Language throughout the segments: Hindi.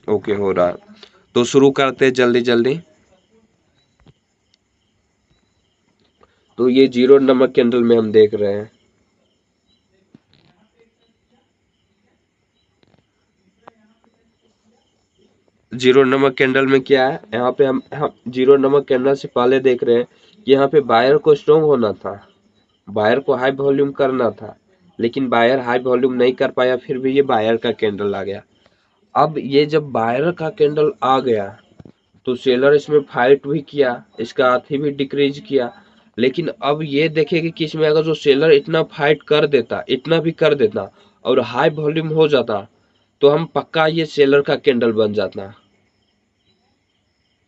ओके हो रहा है, तो शुरू करते हैं जल्दी जल्दी। तो ये 0 नंबर कैंडल में हम देख रहे हैं, जीरो नंबर कैंडल में क्या है, यहाँ पे हम 0 नंबर कैंडल से पहले देख रहे हैं कि यहाँ पे बायर को स्ट्रॉन्ग होना था, बायर को हाई वॉल्यूम करना था, लेकिन बायर हाई वॉल्यूम नहीं कर पाया, फिर भी ये बायर का कैंडल आ गया। अब ये जब बायर का कैंडल आ गया तो सेलर इसमें फाइट भी किया, इसका अथी भी डिक्रीज किया, लेकिन अब ये देखेगी कि इसमें अगर जो सेलर इतना फाइट कर देता, इतना भी कर देता और हाई वॉल्यूम हो जाता, तो हम पक्का ये सेलर का कैंडल बन जाता।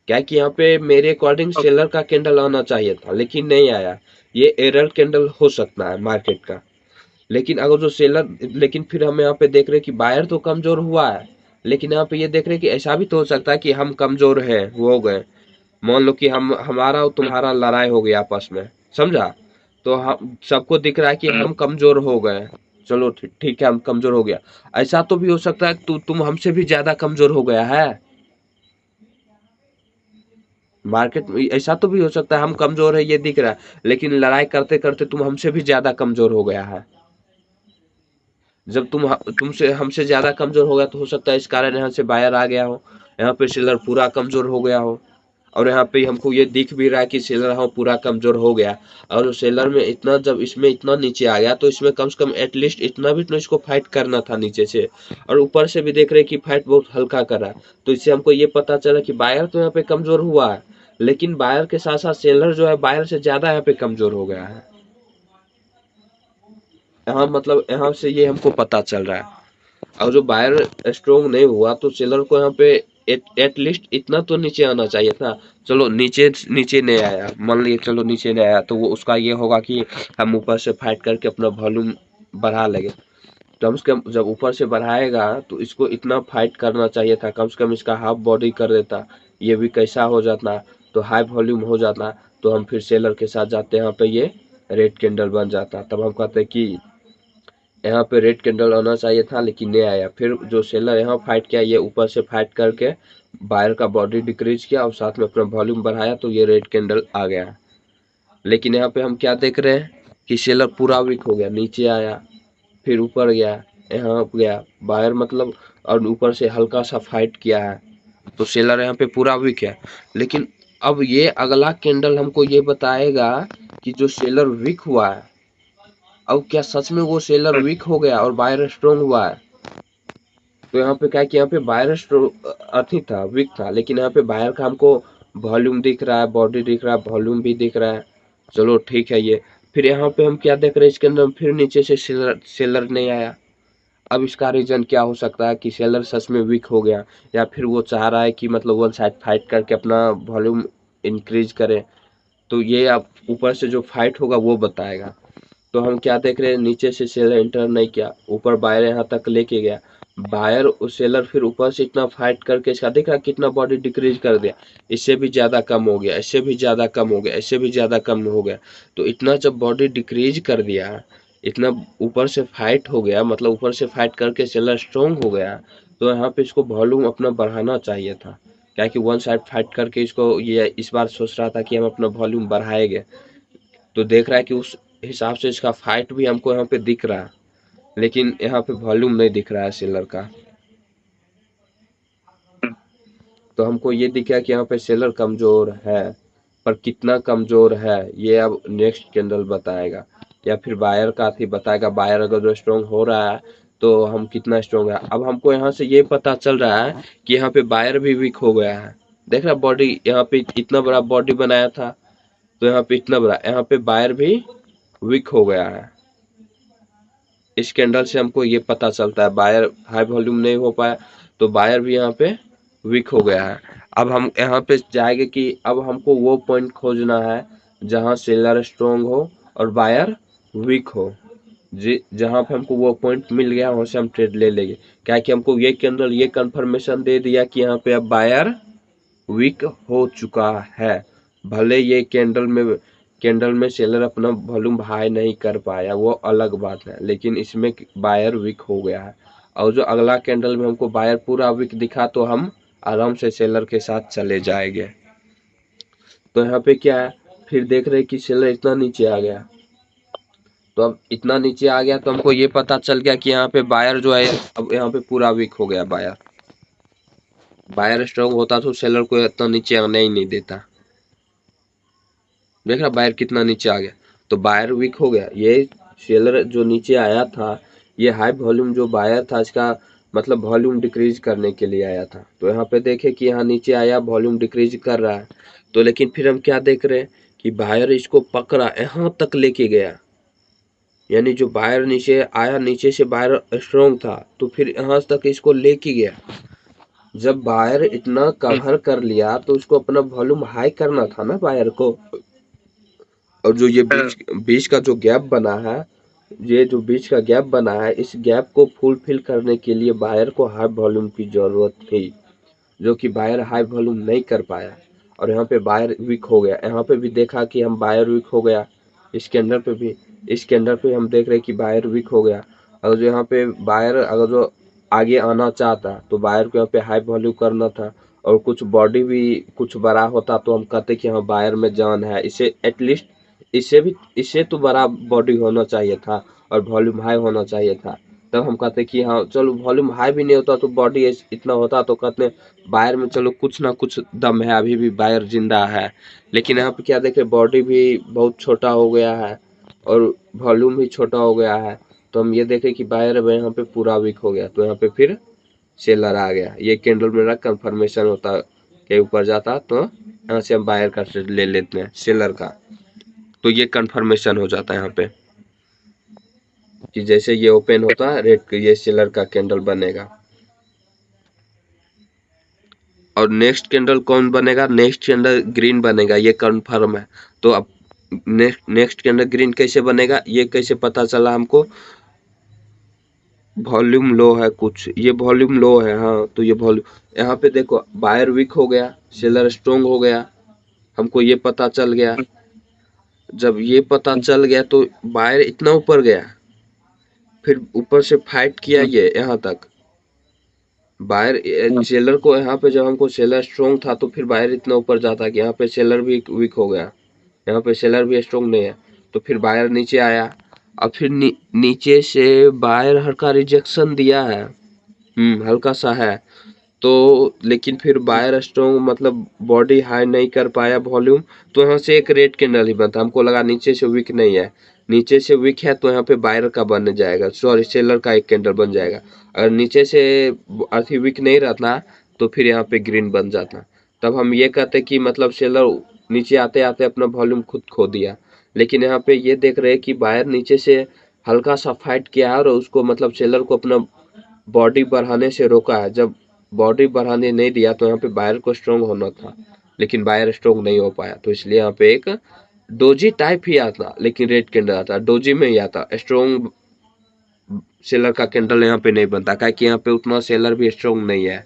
क्या कि यहाँ पे मेरे अकॉर्डिंग सेलर का कैंडल आना चाहिए था, लेकिन नहीं आया। ये एरर कैंडल हो सकता है मार्केट का, लेकिन अगर जो सेलर, लेकिन फिर हम यहाँ पे देख रहे हैं कि बायर तो कमजोर हुआ है, लेकिन यहाँ पे ये देख रहे हैं कि ऐसा भी तो हो सकता है कि हम कमजोर है, वो हो गए, मान लो कि हम हमारा और तुम्हारा लड़ाई हो गया आपस में, समझा, तो हम सबको दिख रहा है कि हम कमजोर हो गए, चलो ठीक है हम कमजोर हो गया। ऐसा तो भी हो सकता है तुम हमसे भी ज्यादा कमजोर हो गया है, मार्केट में ऐसा तो भी हो सकता है हम कमजोर है ये दिख रहा है, लेकिन लड़ाई करते करते तुम हमसे भी ज्यादा कमजोर हो गया है। जब तुमसे हमसे ज्यादा कमजोर हो गया तो हो सकता है इस कारण यहाँ से बायर आ गया हो, यहाँ पे सेलर पूरा कमजोर हो गया हो, और यहाँ पे हमको ये दिख भी रहा है कि सेलर हाँ पूरा कमजोर हो गया। और सेलर में इतना, जब इसमें इतना नीचे आ गया तो इसमें कम से कम एटलीस्ट इतना भी तो इसको फाइट करना था नीचे से, और ऊपर से भी देख रहे हैं कि फाइट बहुत हल्का करा। तो इससे हमको ये पता चला कि बायर तो यहाँ पे कमजोर हुआ है, लेकिन बायर के साथ साथ सेलर जो है बायर से ज्यादा यहाँ पे कमजोर हो गया है। यहाँ मतलब यहाँ से ये हमको पता चल रहा है। और जो बायर स्ट्रोंग नहीं हुआ तो सेलर को यहाँ पे एटलीस्ट इतना तो नीचे आना चाहिए था। चलो नीचे नीचे नहीं आया, मान लीजिए चलो नीचे नहीं आया, तो वो उसका ये होगा कि हम ऊपर से फाइट करके अपना वॉल्यूम बढ़ा लेंगे। कम से कम जब ऊपर से बढ़ाएगा तो इसको इतना फाइट करना चाहिए था, कम से कम इसका हाफ बॉडी कर देता, ये भी कैसा हो जाता, तो हाई वॉल्यूम हो जाता, तो हम फिर सेलर के साथ जाते यहाँ पे ये रेड कैंडल बन जाता। तब हम कहते कि यहाँ पे रेड कैंडल आना चाहिए था लेकिन नहीं आया। फिर जो सेलर यहाँ फाइट किया, ये ऊपर से फाइट करके बायर का बॉडी डिक्रीज किया और साथ में अपना वॉल्यूम बढ़ाया, तो ये रेड कैंडल आ गया। लेकिन यहाँ पे हम क्या देख रहे हैं कि सेलर पूरा वीक हो गया, नीचे आया फिर ऊपर गया, यहाँ गया बायर मतलब, और ऊपर से हल्का सा फाइट किया है, तो सेलर यहाँ पे पूरा वीक है। लेकिन अब ये अगला कैंडल हमको ये बताएगा कि जो सेलर वीक हुआ है, अब क्या सच में वो सेलर वीक हो गया और बायर स्ट्रॉन्ग हुआ है। तो यहाँ पे क्या है कि यहाँ पे बायर अथी था, वीक था, लेकिन यहाँ पे बायर का हमको वॉल्यूम दिख रहा है, बॉडी दिख रहा है, वॉल्यूम भी दिख रहा है, चलो ठीक है ये। फिर यहाँ पे हम क्या देख रहे हैं, इसके अंदर फिर नीचे से सेलर नहीं आया। अब इसका रीजन क्या हो सकता है कि सेलर सच में वीक हो गया, या फिर वो चाह रहा है कि मतलब वन साइड फाइट करके अपना वॉल्यूम इंक्रीज करे। तो ये अब ऊपर से जो फाइट होगा वो बताएगा। तो हम क्या देख रहे हैं, नीचे से सेलर एंटर नहीं किया, ऊपर बायर यहाँ तक लेके गया, बायर और सेलर फिर ऊपर से इतना फाइट करके इसका देख रहा कितना बॉडी डिक्रीज कर दिया, इससे भी ज्यादा कम हो गया, इससे भी ज्यादा कम हो गया, इससे भी ज्यादा कम हो गया। तो इतना जब बॉडी डिक्रीज कर दिया, इतना ऊपर से फाइट हो गया, मतलब ऊपर से फाइट करके सेलर स्ट्रॉन्ग हो गया, तो यहाँ पे इसको वॉल्यूम अपना बढ़ाना चाहिए था। क्या कि वन साइड फाइट करके इसको ये इस बार सोच रहा था कि हम अपना वॉल्यूम बढ़ाएंगे, तो देख रहा है कि उस हिसाब से इसका फाइट भी हमको यहाँ पे दिख रहा है, लेकिन यहाँ पे वॉल्यूम नहीं दिख रहा है सेलर का। तो हमको ये दिखा कि यहाँ पे सेलर कमजोर है, पर कितना कमजोर है ये अब नेक्स्ट कैंडल बताएगा, या फिर बायर का ही बताएगा। बायर अगर जो स्ट्रॉन्ग हो रहा है तो हम कितना स्ट्रॉन्ग है। अब हमको यहाँ से ये पता चल रहा है कि यहाँ पे बायर भी वीक हो गया है। देख रहा बॉडी, यहाँ पे इतना बड़ा बॉडी बनाया था, तो यहाँ पे इतना बड़ा, यहाँ पे बायर भी वीक हो गया है। इस कैंडल से हमको ये पता चलता है बायर हाई वॉल्यूम नहीं हो पाया, तो बायर भी यहाँ पे वीक हो गया है। अब हम यहाँ पे जाएंगे कि अब हमको वो पॉइंट खोजना है जहाँ सेलर स्ट्रॉन्ग हो और बायर वीक हो। जी, जहाँ पे हमको वो पॉइंट मिल गया वहाँ से हम ट्रेड ले लेंगे। क्या कि हमको ये कैंडल ये कंफर्मेशन दे दिया कि यहाँ पे अब बायर वीक हो चुका है। भले ये कैंडल में सेलर अपना वॉल्यूम हाई नहीं कर पाया, वो अलग बात है, लेकिन इसमें बायर वीक हो गया है। और जो अगला कैंडल में हमको बायर पूरा वीक दिखा तो हम आराम से सेलर के साथ चले जाएंगे। तो यहाँ पे क्या है, फिर देख रहे कि सेलर इतना नीचे आ गया, तो अब इतना नीचे आ गया तो हमको ये पता चल गया कि यहाँ पे बायर जो है अब यहाँ पे पूरा वीक हो गया। बायर बायर स्ट्रांग होता तो सेलर को इतना नीचे आने ही नहीं देता। देख रहा बायर कितना नीचे आ गया, तो बायर वीक हो गया। ये सेलर जो नीचे आया था, ये हाई वॉल्यूम जो बायर था इसका मतलब वॉल्यूम डिक्रीज करने के लिए आया था। तो यहाँ पे देखे कि यहाँ नीचे आया, वॉल्यूम डिक्रीज कर रहा है। तो लेकिन फिर हम क्या देख रहे हैं कि बायर इसको पकड़ा, यहाँ तक लेके गया। यानी जो बायर नीचे आया, नीचे से बायर स्ट्रॉन्ग था तो फिर यहाँ तक इसको लेके गया। जब बायर इतना कवर कर लिया तो उसको अपना वॉल्यूम हाई करना था ना बायर को। और जो ये बीच का जो गैप बना है, ये जो बीच का गैप बना है, इस गैप को फुलफिल करने के लिए बायर को हाई वॉल्यूम की जरूरत थी, जो कि बायर हाई वॉल्यूम नहीं कर पाया। और यहाँ पे बायर वीक हो गया। यहाँ पे भी देखा कि हम बायर वीक हो गया, इस कैंडल पे भी, इस कैंडल पे हम देख रहे कि बायर वीक हो गया। और जो यहाँ पे बायर अगर जो आगे आना चाहता तो बायर को यहाँ पे हाई वॉल्यूम करना था, और कुछ बॉडी भी कुछ बड़ा होता तो हम कहते कि हाँ बायर में जान है, इसे एटलीस्ट इससे तो बड़ा बॉडी होना चाहिए था और वॉल्यूम हाई होना चाहिए था। तब हम कहते कि हाँ चलो वॉल्यूम हाई भी नहीं होता तो बॉडी इतना होता तो कहते बायर में चलो कुछ ना कुछ दम है, अभी भी बायर जिंदा है। लेकिन यहाँ पे क्या देखे, बॉडी भी बहुत छोटा हो गया है और वॉल्यूम भी छोटा हो गया है। तो हम ये देखे कि बायर यहाँ पे पूरा वीक हो गया। तो यहाँ पे फिर सेलर आ गया। ये कैंडल मेरा कंफर्मेशन होता के ऊपर जाता तो यहाँ से हम बायर का ले लेते हैं सेलर का। तो ये कंफर्मेशन हो जाता है यहाँ पे कि जैसे ये ओपन होता है रेड, ये सेलर का कैंडल बनेगा। और नेक्स्ट कैंडल कौन बनेगा, नेक्स्ट कैंडल ग्रीन बनेगा, ये कंफर्म है। तो अब नेक्स्ट कैंडल ग्रीन कैसे बनेगा, ये कैसे पता चला हमको, वॉल्यूम लो है कुछ, ये वॉल्यूम लो है। हाँ तो ये वॉल्यूम यहाँ पे देखो बायर वीक हो गया, सेलर स्ट्रॉन्ग हो गया, हमको ये पता चल गया। जब ये पता चल गया तो बायर इतना ऊपर गया, फिर ऊपर से फाइट किया ये यहाँ तक। बायर सेलर को यहाँ पे जब हमको सेलर स्ट्रॉन्ग था तो फिर बायर इतना ऊपर जाता कि यहाँ पे सेलर भी वीक हो गया, यहाँ पे सेलर भी स्ट्रॉन्ग नहीं है। तो फिर बायर नीचे आया, और फिर नीचे से बायर हल्का रिजेक्शन दिया है, हल्का सा है। तो लेकिन फिर बायर स्ट्रॉन्ग मतलब बॉडी हाई नहीं कर पाया वॉल्यूम, तो यहाँ से एक रेड कैंडल ही बनता। हमको लगा नीचे से वीक नहीं है, नीचे से वीक है तो यहाँ पे बायर का बन जाएगा, सॉरी सेलर का एक कैंडल बन जाएगा। अगर नीचे से अर्थी वीक नहीं रहता तो फिर यहाँ पे ग्रीन बन जाता। तब हम ये कहते कि मतलब सेलर नीचे आते आते अपना वॉल्यूम खुद खो दिया। लेकिन यहाँ पे ये देख रहे कि बायर नीचे से हल्का सा फाइट किया है और उसको मतलब सेलर को अपना बॉडी बढ़ाने से रोका है। जब बॉडी बढ़ाने नहीं दिया तो यहाँ पे बायर को स्ट्रॉन्ग होना था, लेकिन बायर स्ट्रॉन्ग नहीं हो पाया। तो इसलिए यहाँ पे एक डोजी टाइप ही आता, लेकिन रेड कैंडल आता, डोजी में ही आता। स्ट्रॉन्ग सेलर का कैंडल यहाँ पे नहीं बनता, क्या कि यहाँ पे उतना सेलर भी स्ट्रॉन्ग नहीं है।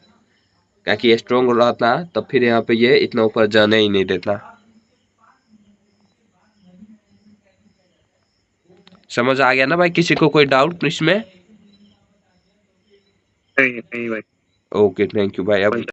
क्या कि स्ट्रॉन्ग रहता तब फिर यहाँ पे ये इतना ऊपर जाने ही नहीं देता। समझ आ गया ना भाई, किसी को कोई डाउट इसमें? नहीं भाई। ओके थैंक यू भाई। अब